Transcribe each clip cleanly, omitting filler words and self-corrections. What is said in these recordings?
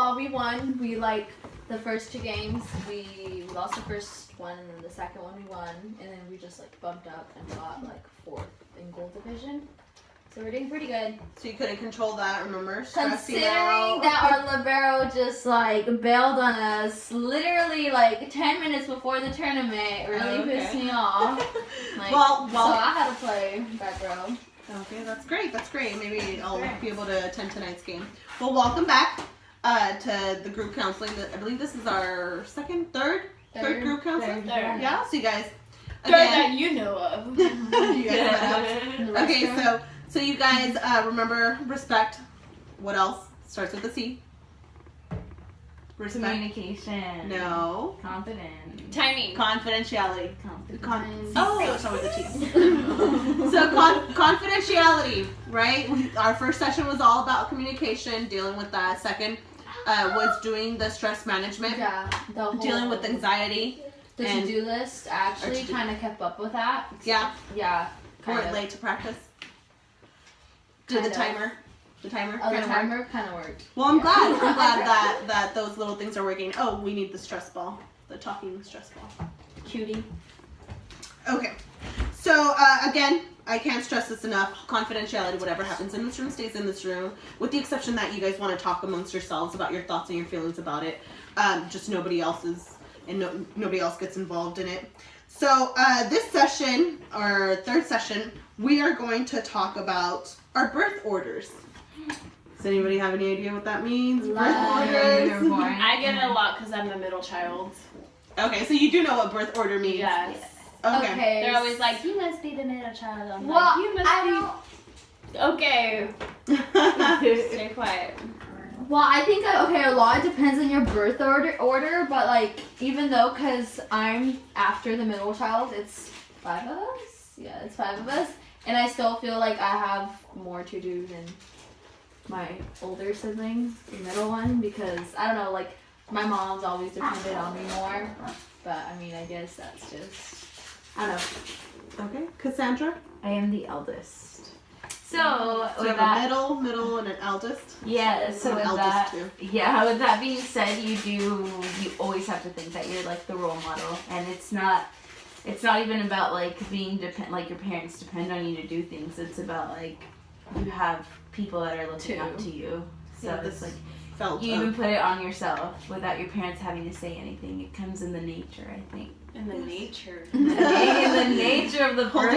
well, we won. We the first 2 games, we lost the first one, and then the second one we won, and then we just bumped up and got 4th in gold division. So we're doing pretty good. So you couldn't control that, remember? Considering that our libero just bailed on us literally 10 minutes before the tournament, it really pissed me off. Well, so I had to play back row. Okay, that's great. That's great. Maybe I'll be able to attend tonight's game. Well, welcome back to the group counseling. I believe this is our third group counseling. Third. Yeah. So you guys. Third that you know of. You guys okay, so you guys remember respect. What else starts with a C? Respect. Communication. No. Confidence. Timing. Confidentiality. Confidence. Start with the T. So confidentiality, right? Our first session was all about communication, dealing with that. Second was doing the stress management. Yeah. Dealing with anxiety. The to-do list, I actually kind of kept up with that. Yeah. Yeah. Weren't late to practice. Did the timer. The timer. Oh, the timer kind of worked. Well, I'm glad. I'm glad that those little things are working. Oh, we need the stress ball. The talking stress ball. Cutie. Okay. So, again, I can't stress this enough. Confidentiality, whatever happens in this room stays in this room. With the exception that you guys want to talk amongst yourselves about your thoughts and your feelings about it. Just nobody else's, and nobody else gets involved in it. So, this session, our third session, we are going to talk about our birth orders. Does anybody have any idea what that means? Birth orders? I get it a lot because I'm the middle child. Okay, so you do know what birth order means? Yes. Okay. They're always like, you must be the middle child. I'm Well, like, you must I be. Okay. Stay quiet. Well, I think a lot depends on your birth order, but even though, because I'm after the middle child, it's 5 of us. Yeah, it's 5 of us, and I still feel like I have more to do than my older siblings, the middle one, because I don't know, my mom's always depended on me more. But I mean, I guess that's just, I don't know. Okay, Cassandra? I am the eldest. So you with have a middle, and an eldest? Yeah, so with eldest that, too. yeah, with that being said, you always have to think that you're the role model, and it's not even about being your parents depend on you to do things. It's about you have people that are looking up to you. So it's you even put it on yourself without your parents having to say anything. It comes in the nature, I think. In the nature. In the nature of the birth order.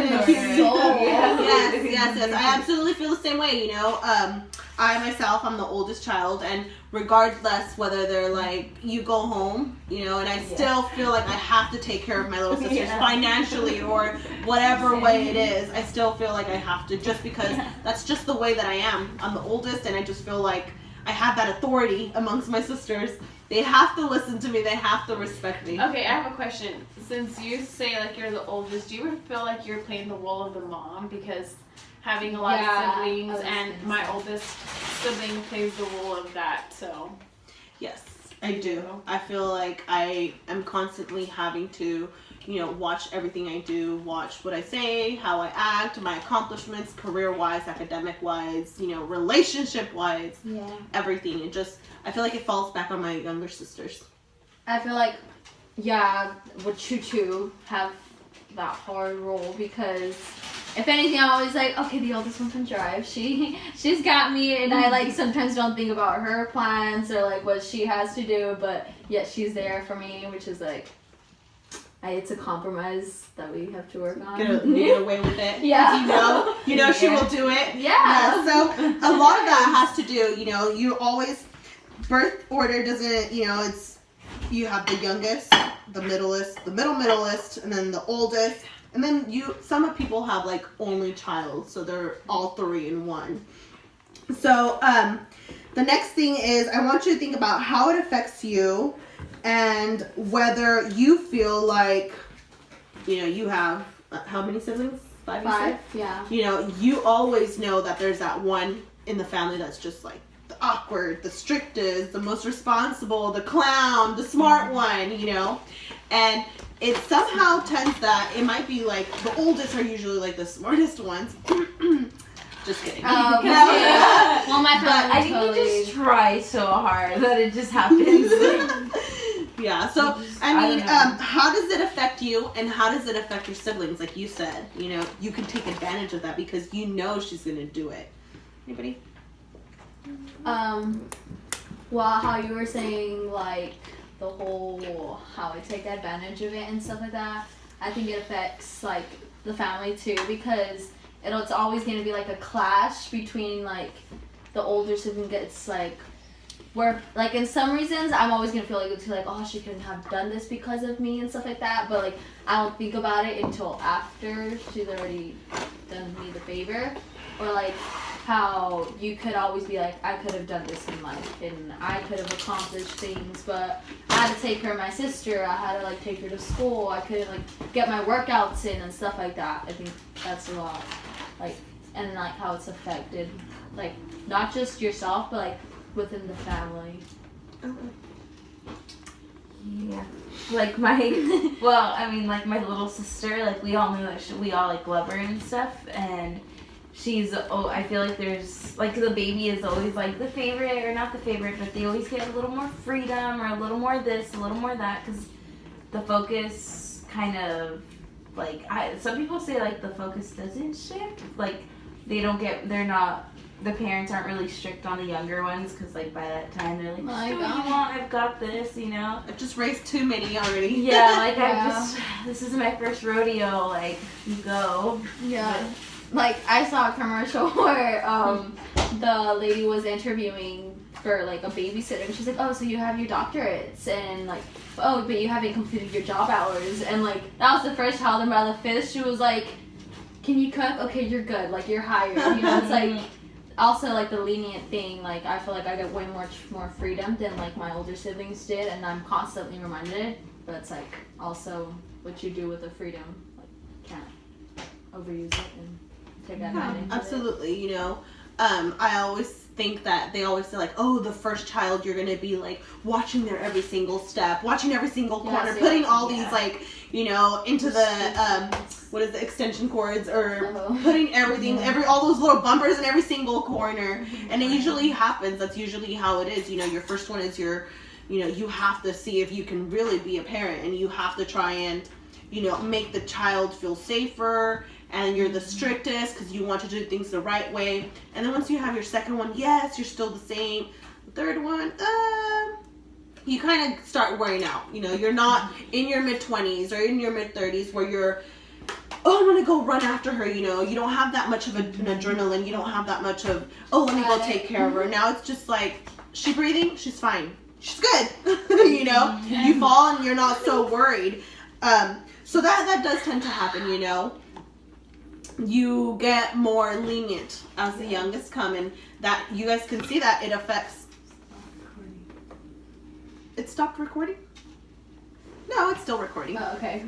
Yes. I absolutely feel the same way, you know. I myself, I'm the oldest child, and regardless whether they're you go home, you know, and I still feel like I have to take care of my little sisters financially or whatever way it is. I still feel like I have to, just because that's just the way that I am. I'm the oldest, and I just feel like I have that authority amongst my sisters. They have to listen to me. They have to respect me. Okay, I have a question. Since you say you're the oldest, do you ever feel like you're playing the role of the mom? Because having a lot of siblings, and my oldest sibling plays the role of that, so. Yes, I do. I feel like I am constantly having to, watch everything I do, watch what I say, how I act, my accomplishments, career-wise, academic-wise, relationship-wise, everything. I feel like it falls back on my younger sisters. I feel would you two have that hard role, because if anything, I'm always okay, the oldest one can drive. She's got me, and I sometimes don't think about her plans or what she has to do, but yet she's there for me, which is it's a compromise that we have to work on. Get away with it. Yeah. You know she will do it. Yeah. So a lot of that has to do, you always, birth order doesn't, it's, you have the youngest, the middleest, the middleest, and then the oldest. And then some people have only child, so they're all 3 in one. So the next thing is, I want you to think about how it affects you, and whether you feel you have, how many siblings? 5? 5, yeah. You always know that there's that one in the family that's just the awkward, the strictest, the most responsible, the clown, the smart one, and it somehow tends that it might be the oldest are usually the smartest ones. Just kidding. Well, my family I think totally. we just try so hard that it just happens. Yeah, so I I mean, don't know. how does it affect you, and how does it affect your siblings? Like you said, you know, you can take advantage of that because you know she's gonna do it. Anybody? Well, how you were saying, like, the whole, how I take advantage of it and stuff like that, I think it affects, like, the family, too, because it's always going to be, like, a clash between, like, the older sibling gets, like, where, like, in some reasons, I'm always going to feel like, it's like, oh, she couldn't have done this because of me and stuff like that, but, like, I don't think about it until after she's already done me the favor, or, like, how you could always be like, I could have done this in life and I could have accomplished things, but I had to take care of my sister. I had to like take her to school. I couldn't like get my workouts in and stuff like that. I think that's a lot, like, and like how it's affected, like not just yourself, but like within the family. Yeah. Like my, well, I mean, like my little sister, like we all know that we all like love her and stuff, and she's, I feel like there's, like the baby is always like the favorite, or not the favorite, but they always get a little more freedom, or a little more this, a little more that, because the focus kind of, like, some people say like the focus doesn't shift, like they're not, the parents aren't really strict on the younger ones, because like by that time they're like, My just do what you want, I've got this, you know? I've just raised too many already. Yeah, like Yeah. this is my first rodeo, like, you go. Yeah. Like I saw a commercial where the lady was interviewing for like a babysitter and she's like, oh, so you have your doctorates and like, oh, but you haven't completed your job hours, and like that was the first child, and by the fifth she was like, can you cook? Okay, you're good, like you're hired, you know. It's like also like the lenient thing, like I feel like I get way more freedom than like my older siblings did, and I'm constantly reminded, but it's like also what you do with the freedom, like can't overuse it and take advantage of it. Absolutely, you know. I always think that they always say like, oh, the first child, you're gonna be like watching their every single step, watching every single corner, putting all these like, you know, into the what is the extension cords, or putting everything, all those little bumpers in every single corner, and it usually happens. That's usually how it is. You know, your first one is your, you know, you have to see if you can really be a parent, and you have to try and, you know, make the child feel safer. And you're the strictest because you want to do things the right way. And then once you have your second one, yes, you're still the same. The third one, you kind of start wearing out. You know, you're not in your mid-20s or in your mid-30s where you're, oh, I'm going to go run after her, you know. You don't have that much of an adrenaline. You don't have that much of, oh, let me go take care of her. Now it's just like, she breathing? She's fine. She's good. You know, you fall and you're not so worried. So that does tend to happen, you know. You get more lenient as the youngest come, and that you guys can see that it affects. It stopped recording? No, it's still recording. Oh, okay.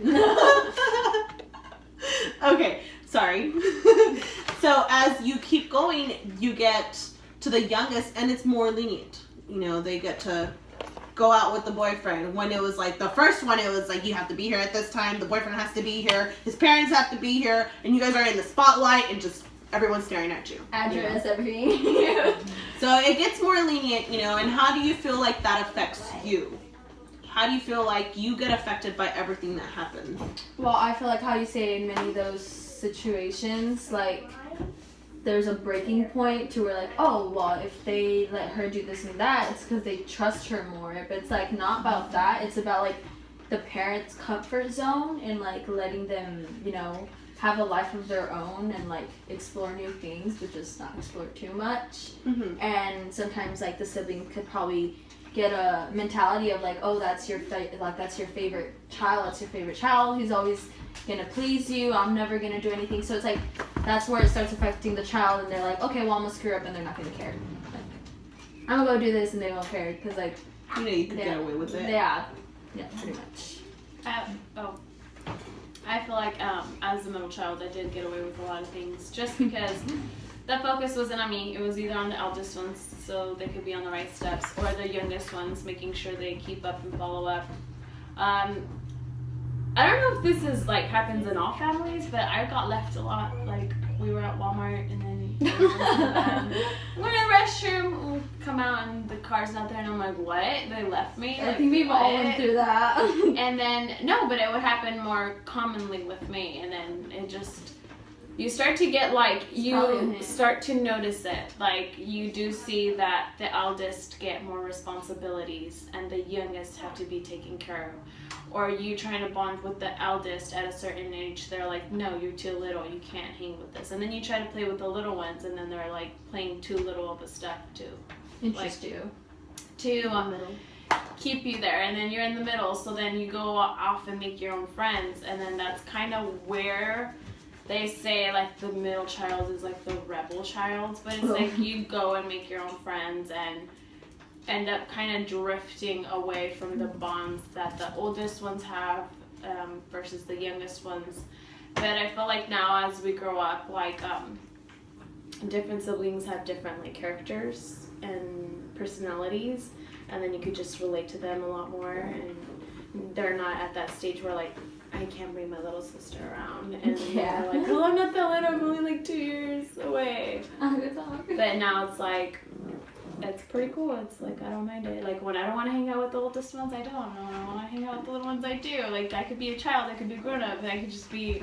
Okay, sorry. So as you keep going, you get to the youngest, and it's more lenient. You know, they get to go out with the boyfriend. When it was like the first one, it was like, you have to be here at this time, the boyfriend has to be here, his parents have to be here, and you guys are in the spotlight and just everyone's staring at you. Address, everything. So it gets more lenient, you know. And how do you feel like that affects you? How do you feel like you get affected by everything that happens? Well, I feel like how you say in many of those situations, like there's a breaking point to where like, oh, well, if they let her do this and that, it's because they trust her more. But it's like not about that. It's about like the parents' comfort zone and like letting them, you know, have a life of their own and like explore new things, but just not explore too much. Mm-hmm. And sometimes like the sibling could probably get a mentality of like, oh, that's your that's your favorite child. That's your favorite child. He's always gonna please you. I'm never gonna do anything. So it's like that's where it starts affecting the child, and they're like, okay, well, I'm gonna screw up, and they're not gonna care. Like, I'm gonna go do this, and they won't care because like, you know, you can get away with it. Yeah, pretty much. I feel like as a middle child, I did get away with a lot of things just because the focus wasn't on me. It was either on the eldest ones so they could be on the right steps, or the youngest ones making sure they keep up and follow up. I don't know if this is like happens in all families, but I got left a lot. Like we were at Walmart and then When a restroom will come out and the car's not there, and I'm like, what? They left me? I Like, think we've all what? went through that. And then, no, but it would happen more commonly with me. And then it just, you start to get like, you start to notice it. Like, you do see that the eldest get more responsibilities and the youngest have to be taken care of. Or you trying to bond with the eldest at a certain age, they're like, no, you're too little, you can't hang with this. And then you try to play with the little ones, and then they're like playing too little of a stuff too. Interest you. To keep you there, and then you're in the middle, so then you go off and make your own friends, and then that's kind of where they say like the middle child is like the rebel child, but it's like you go and make your own friends and end up kind of drifting away from the bonds that the oldest ones have versus the youngest ones. But I feel like now as we grow up, like different siblings have different like characters and personalities, and then you could just relate to them a lot more, and they're not at that stage where like I can't bring my little sister around, and they're like, well, I'm not that little, I'm only like 2 years away. But now it's like, it's pretty cool. It's like, I don't mind it. Like, when I don't want to hang out with the oldest ones, I don't. And when I want to hang out with the little ones, I do. Like, I could be a child, I could be grown up, and I could just be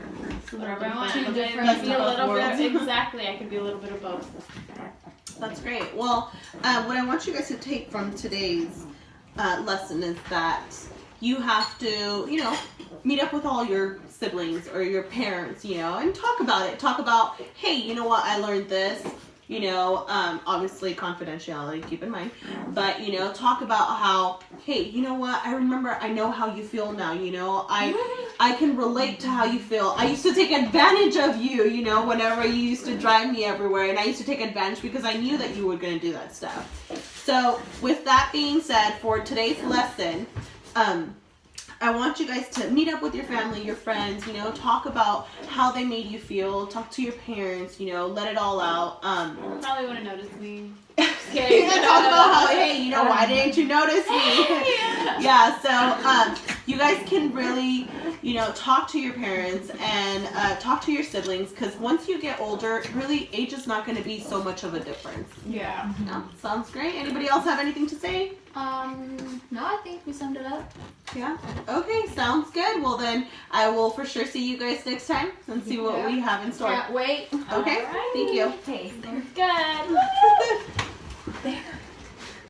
whatever I want. Two But different I could be a little worlds. bit, exactly, I could be a little bit of both. That's great. Well, what I want you guys to take from today's lesson is that you have to, you know, meet up with all your siblings or your parents, you know, and talk about it. Talk about, hey, you know what, I learned this. You know, obviously confidentiality, keep in mind. But, you know, talk about how, hey, you know what, I remember, I know how you feel now, you know. I can relate to how you feel. I used to take advantage of you, you know, whenever you used to drive me everywhere. And I used to take advantage because I knew that you were going to do that stuff. So, with that being said, for today's lesson, I want you guys to meet up with your family, your friends, you know, talk about how they made you feel, talk to your parents, you know, let it all out. Probably wouldn't notice me. You're gonna talk about how, hey, you know, why didn't you notice me? Yeah, so you guys can really, you know, talk to your parents and talk to your siblings, because once you get older, really, age is not going to be so much of a difference. Yeah. No, sounds great. Anybody else have anything to say? No, I think we summed it up. Yeah. Okay, sounds good. Well, then I will for sure see you guys next time and see what we have in store. Can't wait. Okay. Thank you. Taste. Good. There.